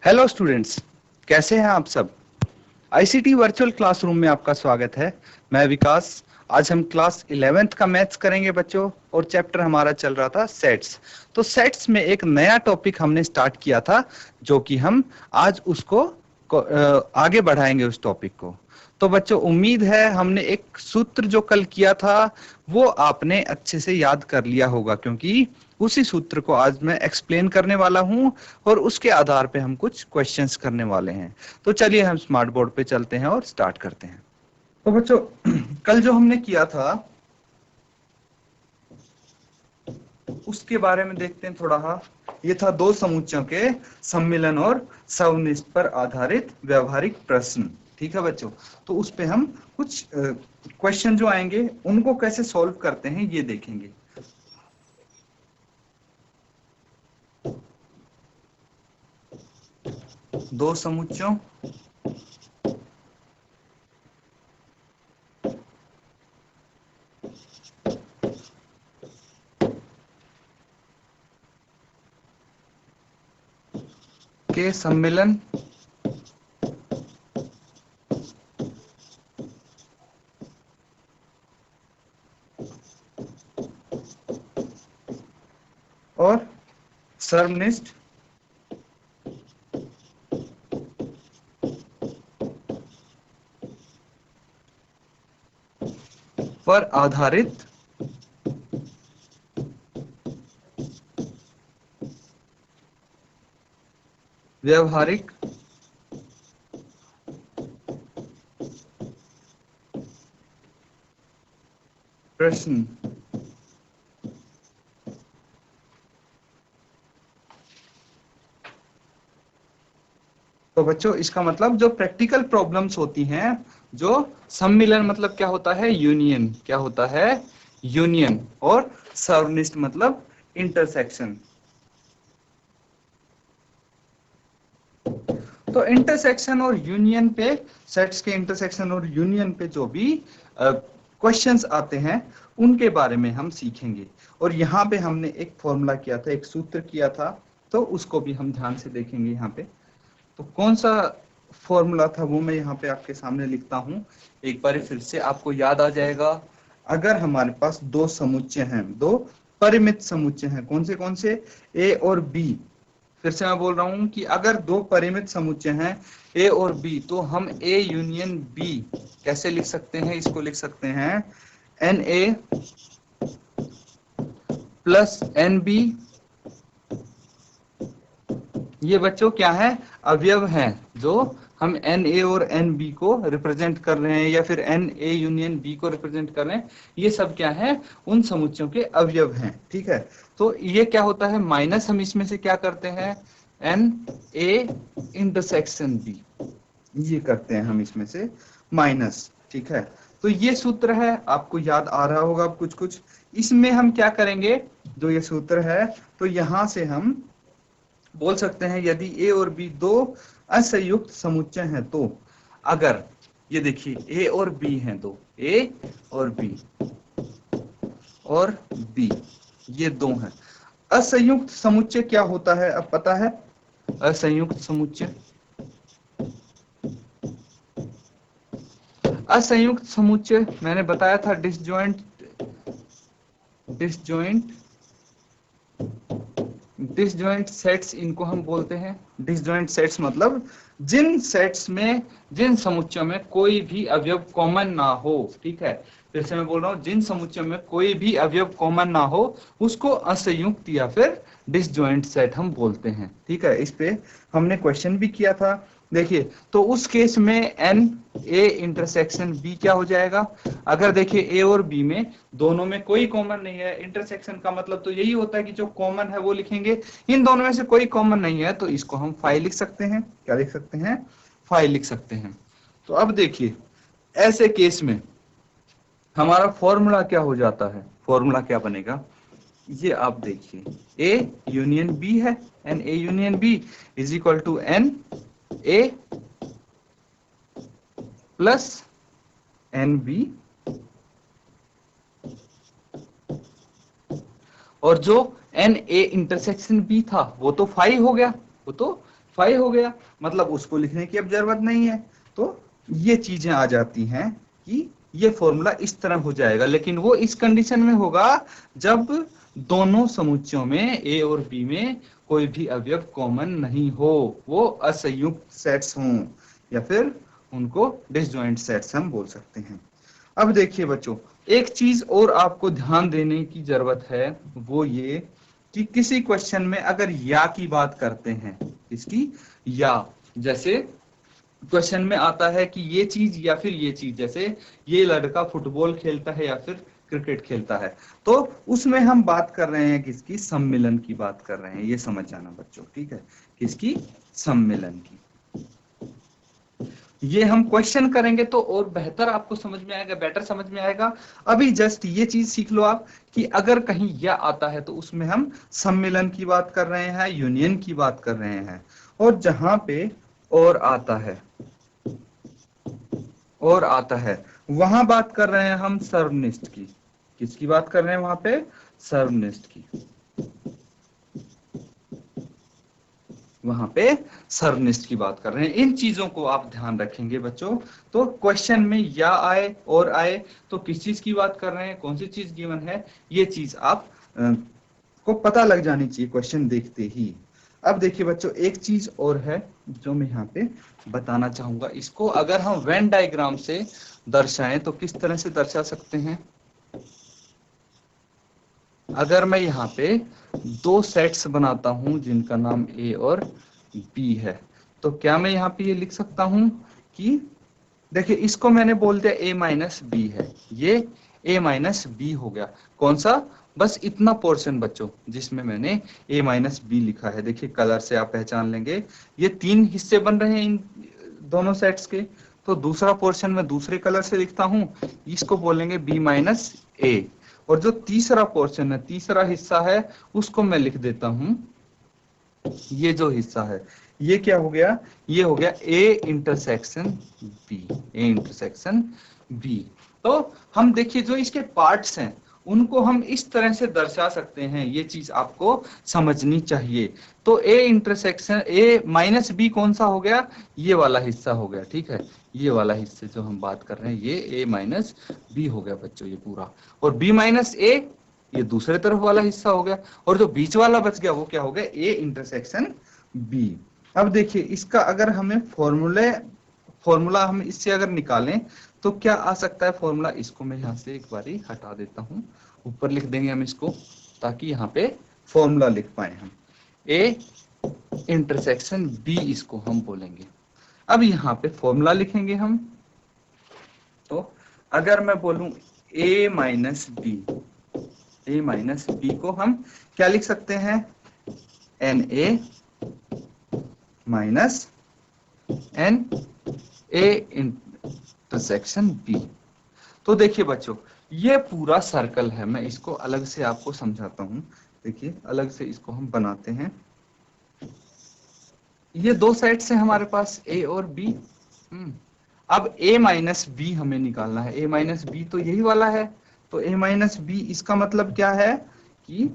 Hello students, कैसे हैं आप सब। आईसीटी वर्चुअल क्लासरूम में आपका स्वागत है। मैं विकास। आज हम क्लास 11th का मैथ्स करेंगे बच्चों, और चैप्टर हमारा चल रहा था सेट्स। तो सेट्स में एक नया टॉपिक हमने स्टार्ट किया था, जो कि हम आज उसको आगे बढ़ाएंगे उस टॉपिक को। तो बच्चों, उम्मीद है हमने एक सूत्र जो कल किया था वो आपने अच्छे से याद कर लिया होगा, क्योंकि उसी सूत्र को आज मैं एक्सप्लेन करने वाला हूं और उसके आधार पे हम कुछ क्वेश्चंस करने वाले हैं। तो चलिए हम स्मार्ट बोर्ड पे चलते हैं और स्टार्ट करते हैं। तो बच्चों, कल जो हमने किया था उसके बारे में देखते हैं थोड़ा। ये था दो समुच्चयों के सम्मिलन और सवनिष्ठ पर आधारित व्यवहारिक प्रश्न। ठीक है बच्चों, तो उस पे हम कुछ क्वेश्चन जो आएंगे उनको कैसे सॉल्व करते हैं ये देखेंगे। दो समुच्चयों के सम्मिलन और सर्वनिष्ठ पर आधारित व्यवहारिक प्रश्न। तो बच्चों, इसका मतलब जो प्रैक्टिकल प्रॉब्लम्स होती हैं, जो सम्मिलन मतलब क्या होता है, यूनियन। क्या होता है, यूनियन। और सर्वनिष्ठ मतलब इंटरसेक्शन। तो इंटरसेक्शन और यूनियन पे, सेट्स के इंटरसेक्शन और यूनियन पे जो भी क्वेश्चंस आते हैं उनके बारे में हम सीखेंगे। और यहाँ पे हमने एक फॉर्मूला किया था, एक सूत्र किया था, तो उसको भी हम ध्यान से देखेंगे यहाँ पे। तो कौन सा फॉर्मूला था वो मैं यहाँ पे आपके सामने लिखता हूँ, एक बार फिर से आपको याद आ जाएगा। अगर हमारे पास दो समुच्चय हैं, दो परिमित समुच्चय हैं, कौन से, ए और बी। फिर से मैं बोल रहा हूं कि अगर दो परिमित समुच्चय हैं ए और बी, तो हम ए यूनियन बी कैसे लिख सकते हैं, इसको लिख सकते हैं n a plus n b. ये बच्चों क्या है, अवयव हैं, जो हम एन ए और एन बी को रिप्रेजेंट कर रहे हैं, या फिर एन ए यूनियन बी को रिप्रेजेंट कर रहे हैं। ये सब क्या है, उन समुच्चयों के अवयव हैं। ठीक है, तो ये क्या होता है, माइनस हम इसमें से क्या करते हैं, एन ए इंटरसेक्शन बी, ये करते हैं हम इसमें से माइनस। ठीक है, तो ये सूत्र है, आपको याद आ रहा होगा अब कुछ कुछ। इसमें हम क्या करेंगे, जो ये सूत्र है, तो यहां से हम बोल सकते हैं यदि ए और बी दो असंयुक्त समुच्चय हैं, तो अगर ये देखिए ए और बी हैं, दो ए और बी ये दो हैं। असंयुक्त समुच्चय क्या होता है, अब पता है। असंयुक्त समुच्चय, असंयुक्त समुच्चय मैंने बताया था डिसजॉइंट, डिसजॉइंट डिसजॉइंट सेट्स इनको हम बोलते हैं। डिसजॉइंट सेट्स मतलब जिन सेट्स में, जिन समुच्चयों में कोई भी अवयव कॉमन ना हो। ठीक है, फिर से मैं बोल रहा हूं, जिन समुच्चयों में कोई भी अवयव कॉमन ना हो उसको असंयुक्त या फिर डिसजॉइंट सेट हम बोलते हैं। ठीक है, इस पे हमने क्वेश्चन भी किया था। देखिए, तो उस केस में एन ए इंटरसेक्शन बी क्या हो जाएगा। अगर देखिए ए और बी में दोनों में कोई कॉमन नहीं है, इंटरसेक्शन का मतलब तो यही होता है कि जो कॉमन है वो लिखेंगे। इन दोनों में से कोई कॉमन नहीं है, तो इसको हम फाई लिख सकते हैं। क्या लिख सकते हैं, फाई लिख सकते हैं। तो अब देखिए, ऐसे केस में हमारा फॉर्मूला क्या हो जाता है, फॉर्मूला क्या बनेगा, ये आप देखिए। ए यूनियन बी है, n a union b is equal to n a plus n b, और जो एन ए इंटरसेक्शन बी था वो तो फाई हो गया, वो तो 5 हो गया, मतलब उसको लिखने की अब जरूरत नहीं है। तो ये चीजें आ जाती हैं कि ये फॉर्मूला इस तरह हो जाएगा, लेकिन वो इस कंडीशन में होगा जब दोनों समुच्चयों में ए और बी में कोई भी अवयव कॉमन नहीं हो, वो असंयुक्त सेट्स हों, या फिर उनको डिसजॉइंट सेट्स हम बोल सकते हैं। अब देखिए बच्चों, एक चीज और आपको ध्यान देने की जरूरत है, वो ये कि किसी क्वेश्चन में अगर या की बात करते हैं, इसकी या, जैसे क्वेश्चन में आता है कि ये चीज या फिर ये चीज, जैसे ये लड़का फुटबॉल खेलता है या फिर क्रिकेट खेलता है, तो उसमें हम बात कर रहे हैं किसकी, सम्मिलन की बात कर रहे हैं, ये समझ जाना बच्चों, ठीक है, किसकी, सम्मिलन की। ये हम क्वेश्चन करेंगे तो और बेहतर आपको समझ में आएगा, बेटर समझ में आएगा। अभी जस्ट ये चीज सीख लो आप कि अगर कहीं या आता है तो उसमें हम सम्मिलन की बात कर रहे हैं, यूनियन की बात कर रहे हैं, और जहां पे और आता है, और आता है, वहां बात कर रहे हैं हम सर्वनिष्ठ की। किसकी बात कर रहे हैं वहां पे, सर्वनिष्ठ की, वहां पे सर्वनिष्ठ की बात कर रहे हैं। इन चीजों को आप ध्यान रखेंगे बच्चों। तो क्वेश्चन में या आए और आए तो किस चीज की बात कर रहे हैं, कौन सी चीज गिवन है, ये चीज आप को पता लग जानी चाहिए क्वेश्चन देखते ही। अब देखिए बच्चों, एक चीज और है जो मैं यहाँ पे बताना चाहूंगा। इसको अगर हम वेन डायग्राम से दर्शाएं तो किस तरह से दर्शा सकते हैं। अगर मैं यहाँ पे दो सेट्स बनाता हूं जिनका नाम ए और बी है, तो क्या मैं यहाँ पे ये लिख सकता हूं कि देखिए इसको मैंने बोल दिया ए माइनस बी है, ये ए माइनस बी हो गया। कौन सा, बस इतना पोर्शन बच्चों जिसमें मैंने ए माइनस बी लिखा है। देखिए कलर से आप पहचान लेंगे, ये तीन हिस्से बन रहे हैं इन दोनों सेट्स के। तो दूसरा पोर्शन मैं दूसरे कलर से लिखता हूं, इसको बोलेंगे बी माइनस ए। और जो तीसरा पोर्शन है, तीसरा हिस्सा है, उसको मैं लिख देता हूं, ये जो हिस्सा है ये क्या हो गया, ये हो गया a intersection b, a intersection b. तो हम देखिए जो इसके पार्ट्स हैं उनको हम इस तरह से दर्शा सकते हैं, ये चीज आपको समझनी चाहिए। तो a intersection a minus b कौन सा हो गया, ये वाला हिस्सा हो गया, ठीक है, ये वाला हिस्से जो हम बात कर रहे हैं ये ए माइनस बी हो गया बच्चों, ये पूरा। और बी माइनस ए ये दूसरे तरफ वाला हिस्सा हो गया, और जो बीच वाला बच गया वो क्या हो गया, ए इंटरसेक्शन बी। अब देखिए इसका अगर हमें फॉर्मूला हम इससे अगर निकालें तो क्या आ सकता है फॉर्मूला, इसको मैं यहाँ से एक बारी हटा देता हूँ, ऊपर लिख देंगे हम इसको ताकि यहाँ पे फॉर्मूला लिख पाए हम, ए इंटरसेक्शन बी इसको हम बोलेंगे। अब यहाँ पे फॉर्मूला लिखेंगे हम, तो अगर मैं बोलूं a minus b, a minus b को हम क्या लिख सकते हैं, n a minus n a intersection b. तो देखिए बच्चों ये पूरा सर्कल है, मैं इसको अलग से आपको समझाता हूं। देखिए अलग से इसको हम बनाते हैं, ये दो साइड्स हैं हमारे पास ए और बी। अब a माइनस बी हमें निकालना है, a माइनस बी तो यही वाला है। तो a माइनस बी इसका मतलब क्या है कि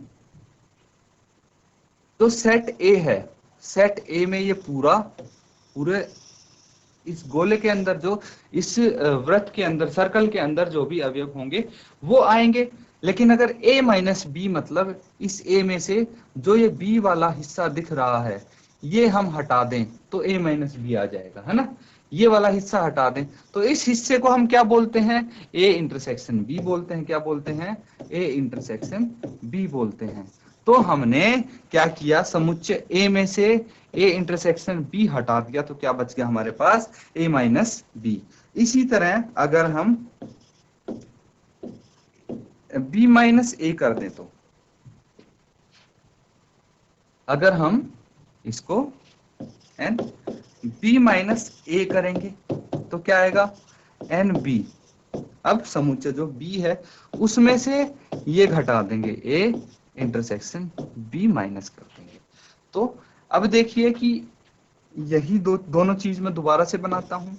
जो सेट a है, सेट a में ये पूरे इस गोले के अंदर, जो इस वृत्त के अंदर, सर्कल के अंदर जो भी अवयव होंगे वो आएंगे। लेकिन अगर a माइनस बी मतलब इस a में से जो ये b वाला हिस्सा दिख रहा है ये हम हटा दें तो a माइनस बी आ जाएगा, है ना। ये वाला हिस्सा हटा दें तो इस हिस्से को हम क्या बोलते हैं, ए इंटरसेक्शन बी बोलते हैं। क्या बोलते हैं, ए इंटरसेक्शन बी बोलते हैं। तो हमने क्या किया, समुच्चय ए में से ए इंटरसेक्शन बी हटा दिया, तो क्या बच गया हमारे पास, ए माइनस बी। इसी तरह अगर हम बी माइनस ए कर दें, तो अगर हम इसको एन बी माइनस ए करेंगे तो क्या आएगा, एन बी। अब समुच्चय जो बी है उसमें से ये घटा देंगे, ए इंटरसेक्शन बी माइनस कर देंगे। तो अब देखिए कि यही दोनों चीज मैं दोबारा से बनाता हूं,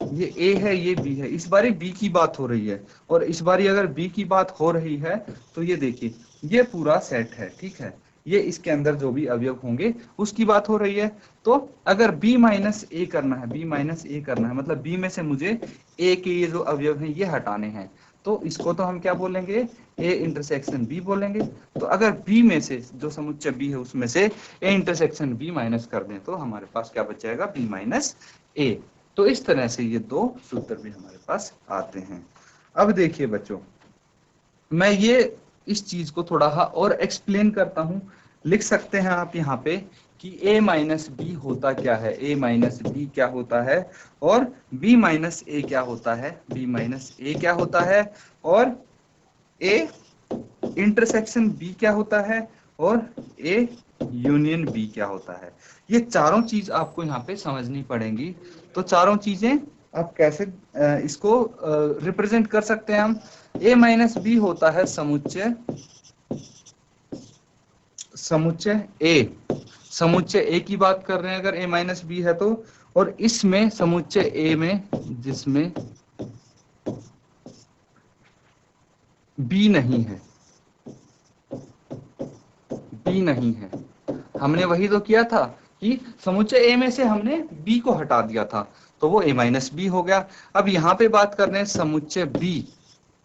ये ए है ये बी है, इस बारी बी की बात हो रही है, और इस बारी अगर बी की बात हो रही है तो ये देखिए ये पूरा सेट है, ठीक है, ये इसके अंदर जो भी अवयव होंगे उसकी बात हो रही है। तो अगर b माइनस ए करना है, b माइनस ए करना है मतलब b में से मुझे a के ये जो अवयव हैं ये हटाने हैं, तो इसको तो हम क्या बोलेंगे, a इंटरसेक्शन b बोलेंगे। तो अगर b में से जो समुच्चय b है उसमें से a इंटरसेक्शन b माइनस कर दें तो हमारे पास क्या बच जाएगा, b माइनस a। तो इस तरह से ये दो सूत्र भी हमारे पास आते हैं। अब देखिए बच्चों, मैं ये इस चीज को थोड़ा और एक्सप्लेन करता हूं। लिख सकते हैं आप यहाँ पे कि a माइनस बी होता क्या है, a माइनस बी क्या होता है, और b माइनस ए क्या होता है, b माइनस ए क्या होता है, और a इंटरसेक्शन b क्या होता है, और a यूनियन b क्या होता है। ये चारों चीज आपको यहाँ पे समझनी पड़ेंगी। तो चारों चीजें आप कैसे इसको रिप्रेजेंट कर सकते हैं हम। a माइनस बी होता है समुच्चय, समुच्चय a, समुच्चय a की बात कर रहे हैं अगर a माइनस बी है तो, और इसमें समुच्चय a में जिसमें b नहीं है, b नहीं है। हमने वही तो किया था कि समुच्चय a में से हमने b को हटा दिया था तो वो a माइनस बी हो गया। अब यहाँ पे बात कर रहे हैं समुच्चय b,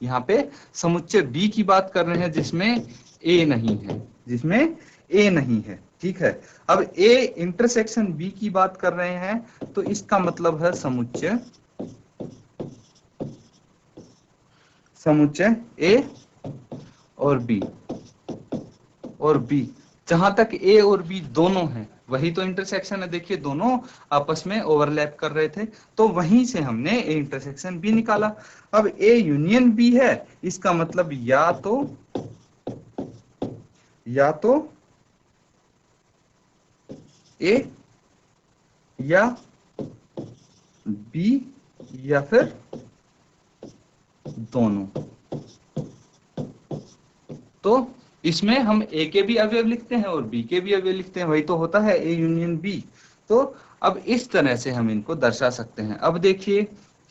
यहाँ पे समुच्चय b की बात कर रहे हैं जिसमें a नहीं है, जिसमें a नहीं है, ठीक है। अब a इंटरसेक्शन b की बात कर रहे हैं तो इसका मतलब है समुच्चय, समुच्चय a और b, और b, जहां तक a और b दोनों हैं वही तो इंटरसेक्शन है। देखिए दोनों आपस में ओवरलैप कर रहे थे तो वहीं से हमने a इंटरसेक्शन b निकाला। अब a यूनियन b है, इसका मतलब या तो a या b या फिर दोनों। तो इसमें हम a के भी अवयव लिखते हैं और b के भी अवयव लिखते हैं, वही तो होता है a यूनियन b। तो अब इस तरह से हम इनको दर्शा सकते हैं। अब देखिए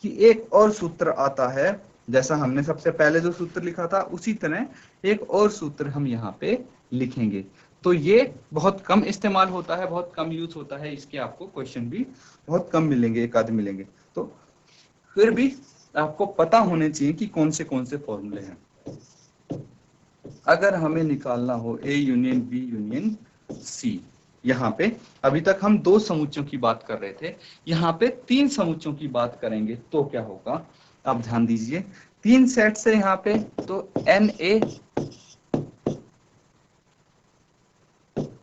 कि एक और सूत्र आता है, जैसा हमने सबसे पहले जो सूत्र लिखा था उसी तरह एक और सूत्र हम यहाँ पे लिखेंगे। तो ये बहुत कम इस्तेमाल होता है, बहुत कम यूज होता है, इसके आपको क्वेश्चन भी बहुत कम मिलेंगे, एक आधे मिलेंगे। तो फिर भी आपको पता होने चाहिए कि कौन से फॉर्मूले हैं। अगर हमें निकालना हो A union B union C, यहाँ पे अभी तक हम दो समुच्चयों की बात कर रहे थे, यहाँ पे तीन समुच्चयों की बात करेंगे तो क्या होगा, आप ध्यान दीजिए। तीन सेट से यहाँ पे तो NA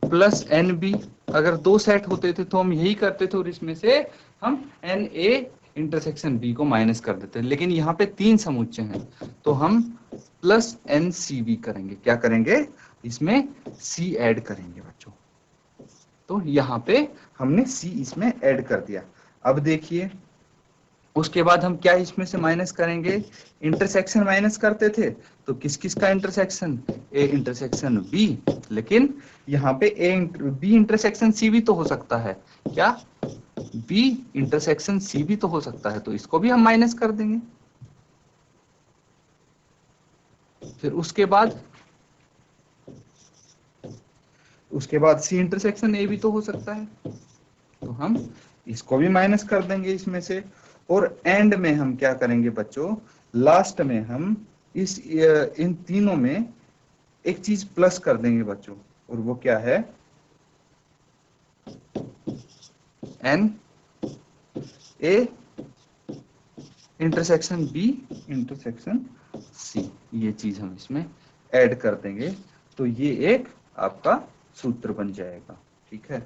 प्लस NB, अगर दो सेट होते थे तो हम यही करते थे और इसमें से हम NA इंटरसेक्शन B को माइनस कर देते, लेकिन यहाँ पे तीन समुच्चय हैं तो हम प्लस NCB करेंगे। क्या करेंगे, इसमें C ऐड करेंगे बच्चों। तो यहाँ पे हमने C इसमें ऐड कर दिया। अब देखिए उसके बाद हम क्या इसमें से माइनस करेंगे, इंटरसेक्शन माइनस करते थे तो किस किस का इंटरसेक्शन, A इंटरसेक्शन B, लेकिन यहाँ पे B इंटरसेक्शन C भी तो हो सकता है, क्या B इंटरसेक्शन C भी तो हो सकता है, तो इसको भी हम माइनस कर देंगे। फिर उसके बाद C इंटरसेक्शन A भी तो हो सकता है, तो हम इसको भी माइनस कर देंगे इसमें से। और एंड में हम क्या करेंगे बच्चों, लास्ट में हम इन तीनों में एक चीज प्लस कर देंगे बच्चों, और वो क्या है, N A intersection B intersection C, ये चीज हम इसमें ऐड कर देंगे तो ये एक आपका सूत्र बन जाएगा, ठीक है।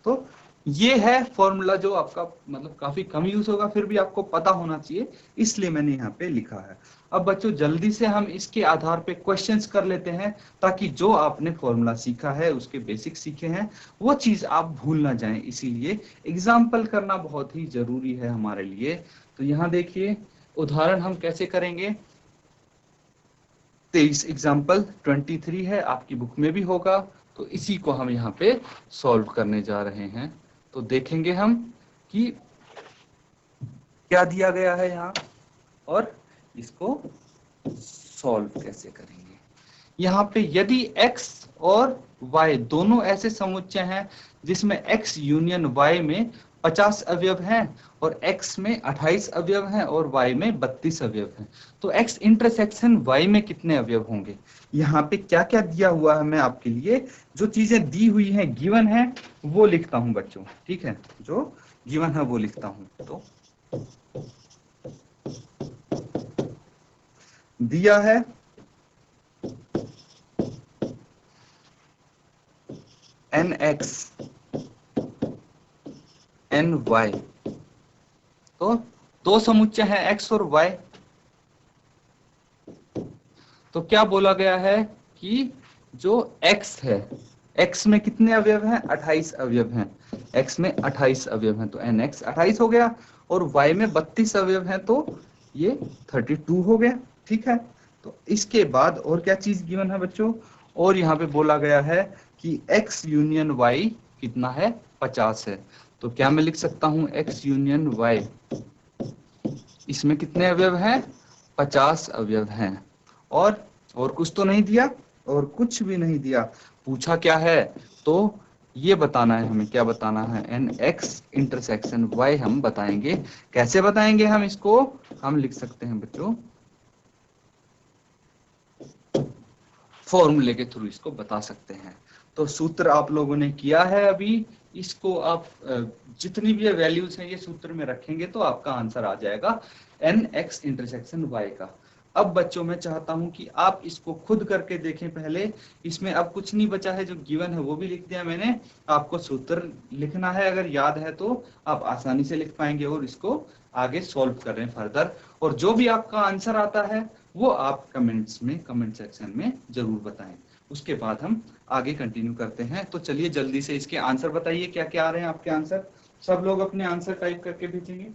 तो ये है फॉर्मूला जो आपका मतलब काफी कम यूज होगा, फिर भी आपको पता होना चाहिए, इसलिए मैंने यहाँ पे लिखा है। अब बच्चों जल्दी से हम इसके आधार पे क्वेश्चंस कर लेते हैं ताकि जो आपने फॉर्मूला सीखा है, उसके बेसिक सीखे हैं, वो चीज आप भूल ना जाएं, इसीलिए एग्जाम्पल करना बहुत ही जरूरी है हमारे लिए। तो यहाँ देखिए उदाहरण हम कैसे करेंगे, 23 एग्जाम्पल 23 है, आपकी बुक में भी होगा, तो इसी को हम यहाँ पे सॉल्व करने जा रहे हैं। तो देखेंगे हम कि क्या दिया गया है यहाँ और इसको सॉल्व कैसे करेंगे। यहाँ पे यदि x और y दोनों ऐसे समुच्चय हैं जिसमें x यूनियन y में 50 अवयव हैं और x में 28 अवयव हैं और y में 32 अवयव हैं। तो x इंटरसेक्शन y में कितने अवयव होंगे? यहाँ पे क्या क्या दिया हुआ है मैं आपके लिए जो चीजें दी हुई हैं गिवन है वो लिखता हूं बच्चों, ठीक है, जो गिवन है वो लिखता हूं। तो दिया है nx ny, तो दो समुच्चय हैं x और y। तो क्या बोला गया है कि जो x है, x में कितने अवयव हैं? 28 अवयव हैं। x में 28 अवयव हैं तो nx 28 हो गया और y में 32 अवयव हैं तो ये 32 हो गया, ठीक है। तो इसके बाद और क्या चीज गिवन है बच्चों? और यहाँ पे बोला गया है कि x यूनियन y कितना है? 50 है। तो क्या मैं लिख सकता हूँ x यूनियन y, इसमें कितने अवयव हैं? 50 अवयव हैं। और कुछ तो नहीं दिया, और कुछ भी नहीं दिया। पूछा क्या है? तो ये बताना है हमें। क्या बताना है? nx इंटरसेक्शन y हम बताएंगे। कैसे बताएंगे हम इसको? हम लिख सकते हैं बच्चों फॉर्मूले के थ्रू इसको बता सकते हैं। तो सूत्र आप लोगों ने किया है अभी, इसको आप जितनी भी वैल्यूज हैं ये सूत्र में रखेंगे तो आपका आंसर आ जाएगा nx इंटरसेक्शन y का। अब बच्चों मैं चाहता हूं कि आप इसको खुद करके देखें पहले। इसमें अब कुछ नहीं बचा है, जो गिवन है वो भी लिख दिया मैंने। आपको सूत्र लिखना है, अगर याद है तो आप आसानी से लिख पाएंगे और इसको आगे सॉल्व कर रहे हैं फर्दर। और जो भी आपका आंसर आता है वो आप कमेंट्स में, कमेंट सेक्शन में जरूर बताएं। उसके बाद हम आगे कंटिन्यू करते हैं। तो चलिए जल्दी से इसके आंसर बताइए, क्या क्या आ रहे हैं आपके आंसर। सब लोग अपने आंसर टाइप करके भेजेंगे।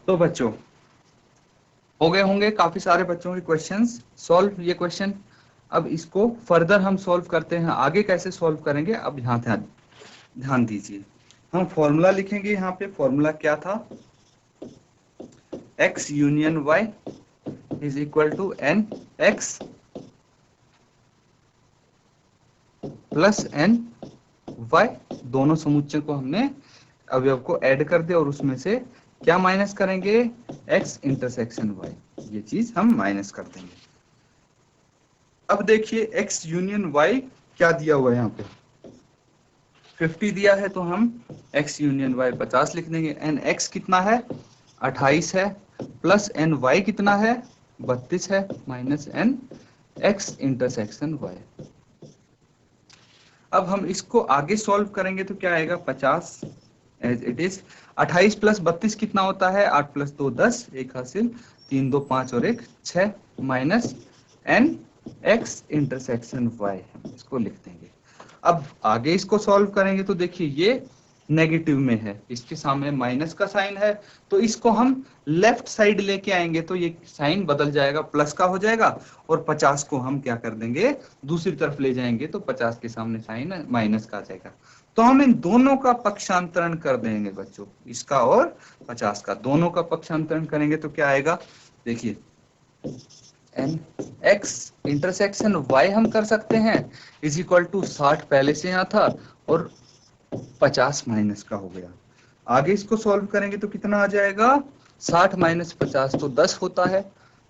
तो बच्चों हो गए होंगे काफी सारे बच्चों के क्वेश्चंस सॉल्व। ये क्वेश्चन अब इसको फर्दर हम सॉल्व करते हैं। आगे कैसे सॉल्व करेंगे अब यहाँ ध्यान ध्यान दीजिए। हम फॉर्मूला लिखेंगे। यहाँ पे फॉर्मूला क्या था? x union y is equal to n x plus n y। दोनों समुच्चय को हमने अवयव को ऐड कर दिया और उसमें से क्या माइनस करेंगे? x intersection y। ये चीज हम माइनस कर देंगे। अब देखिए x यूनियन y क्या दिया हुआ है यहाँ पे? 50 दिया है तो हम x यूनियन y 50 लिख देंगे। एन x कितना है? 28 है। प्लस एन y कितना है? 32 है। Minus n x intersection y। अब हम इसको आगे सॉल्व करेंगे तो क्या आएगा? 50 एज इट इज। 28 प्लस 32 कितना होता है? 8 प्लस 2 10, एक हासिल, 3 2 5 और 1 6, minus n x intersection y। इसको लिख देंगे। अब आगे इसको सॉल्व करेंगे तो देखिए ये नेगेटिव में है, इसके सामने माइनस का साइन है, तो इसको हम लेफ्ट साइड लेके आएंगे तो ये साइन बदल जाएगा, प्लस का हो जाएगा। और 50 को हम क्या कर देंगे? दूसरी तरफ ले जाएंगे तो 50 के सामने साइन माइनस का आ जाएगा। तो हम इन दोनों का पक्षांतरण कर देंगे बच्चों, इसका और 50 का दोनों का पक्षांतरण करेंगे तो क्या आएगा? देखिए एन एक्स इंटरसेक्शन वाई हम कर सकते हैं इज इक्वल टू 60 पहले से यहाँ था और 50 माइनस का हो गया। आगे इसको सॉल्व करेंगे तो कितना आ जाएगा? 60 माइनस 50 तो 10 होता है।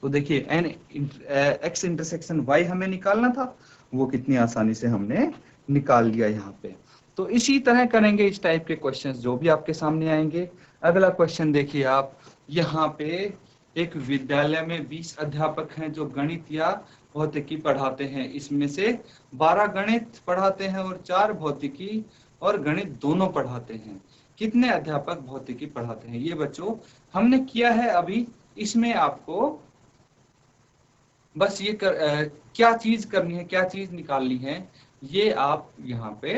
तो देखिए एन एक्स इंटरसेक्शन वाई हमें निकालना था, वो कितनी आसानी से हमने निकाल लिया यहाँ पे। तो इसी तरह करेंगे इस टाइप के क्वेश्चंस जो भी आपके सामने आएंगे। अगला क्वेश्चन देखिए आप, यहाँ पे एक विद्यालय में 20 अध्यापक हैं जो गणित या भौतिकी पढ़ाते हैं। इसमें से 12 गणित पढ़ाते हैं और 4 भौतिकी और गणित दोनों पढ़ाते हैं। कितने अध्यापक भौतिकी पढ़ाते हैं? ये बच्चों हमने किया है अभी। इसमें आपको बस ये क्या चीज करनी है, क्या चीज निकालनी है, ये आप यहाँ पे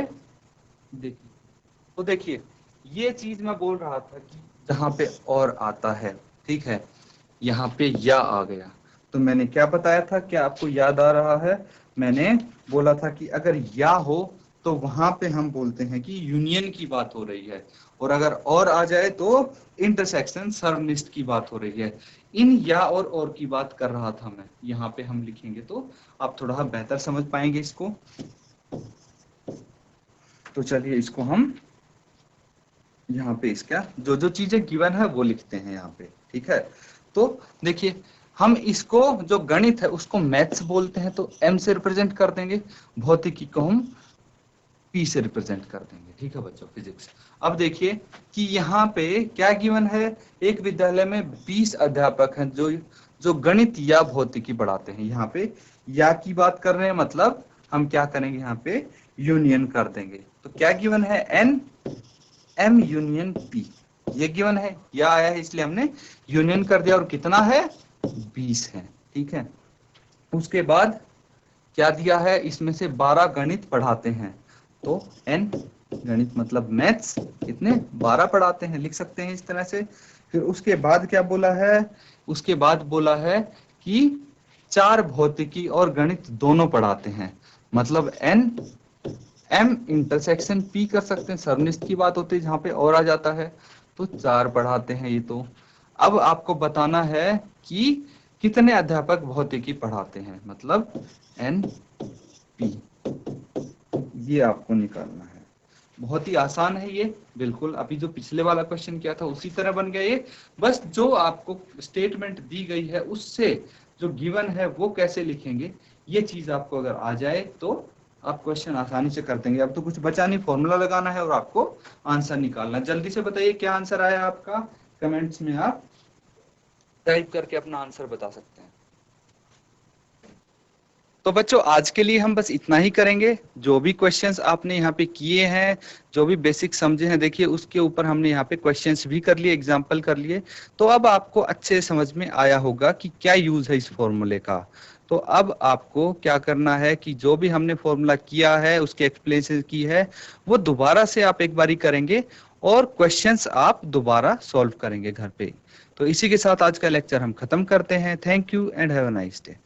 देखिए। तो देखिए ये चीज मैं बोल रहा था कि जहाँ पे और आता है, ठीक है, यहाँ पे या आ गया, तो मैंने क्या बताया था, क्या आपको याद आ रहा है? मैंने बोला था कि अगर या हो तो वहां पे हम बोलते हैं कि यूनियन की बात हो रही है, और अगर और आ जाए तो इंटरसेक्शन सर्वनिष्ठ की बात हो रही है। इन या और की बात कर रहा था मैं। यहाँ पे हम लिखेंगे तो आप थोड़ा बेहतर समझ पाएंगे इसको। तो चलिए इसको हम यहाँ पे इसका जो जो चीजें गिवन है वो लिखते हैं यहाँ पे, ठीक है। तो देखिए हम इसको जो गणित है उसको मैथ्स बोलते हैं तो m से रिप्रेजेंट कर देंगे, भौतिकी को हम p से रिप्रेजेंट कर देंगे, ठीक है बच्चों, फिजिक्स। अब देखिए कि यहाँ पे क्या गिवन है, एक विद्यालय में 20 अध्यापक हैं जो गणित या भौतिकी पढ़ाते हैं। यहाँ पे या की बात कर रहे हैं, मतलब हम क्या करेंगे, यहाँ पे यूनियन कर देंगे। तो क्या गिवन है, n m यूनियन p, ये गिवन है, या आया है इसलिए हमने यूनियन कर दिया, और कितना है, 20 है, ठीक है। उसके बाद क्या दिया है, इसमें से 12 गणित पढ़ाते हैं, तो n गणित मतलब मैथ्स कितने, 12 पढ़ाते हैं, लिख सकते हैं इस तरह से। फिर उसके बाद क्या बोला है, उसके बाद बोला है कि 4 भौतिकी और गणित दोनों पढ़ाते हैं, मतलब n m इंटरसेक्शन p कर सकते हैं, सर्वनिष्ठ की बात होती है जहाँ पे और आ जाता है, तो 4 पढ़ाते हैं ये। तो अब आपको बताना है कि कितने अध्यापक भौतिकी पढ़ाते हैं, मतलब NP, ये आपको निकालना है। बहुत ही आसान है ये, बिल्कुल अभी जो पिछले वाला क्वेश्चन किया था उसी तरह बन गया ये। बस जो आपको स्टेटमेंट दी गई है उससे जो गिवन है वो कैसे लिखेंगे, ये चीज आपको अगर आ जाए तो आप क्वेश्चन आसानी से कर देंगे। अब तो कुछ बचा नहीं, फॉर्मूला लगाना है और आपको आंसर निकालना। जल्दी से बताइए क्या आंसर आया आपका, कमेंट्स में आप टाइप करके अपना आंसर बता सकते हैं। तो बच्चों आज के लिए हम बस इतना ही करेंगे। जो भी क्वेश्चंस आपने यहाँ पे किए हैं, जो भी बेसिक समझे हैं, देखिए उसके ऊपर हमने यहाँ पे क्वेश्चंस भी कर लिए, एग्जांपल कर लिए। तो अब आपको अच्छे समझ में आया होगा कि क्या यूज है इस फॉर्मूले का। तो अब आपको क्या करना है कि जो भी हमने फॉर्मूला किया है, उसके एक्सप्लेनेशन की है, वो दोबारा से आप एक बारी करेंगे और क्वेश्चंस आप दोबारा सॉल्व करेंगे घर पे। तो इसी के साथ आज का लेक्चर हम खत्म करते हैं। Thank you and have a nice day.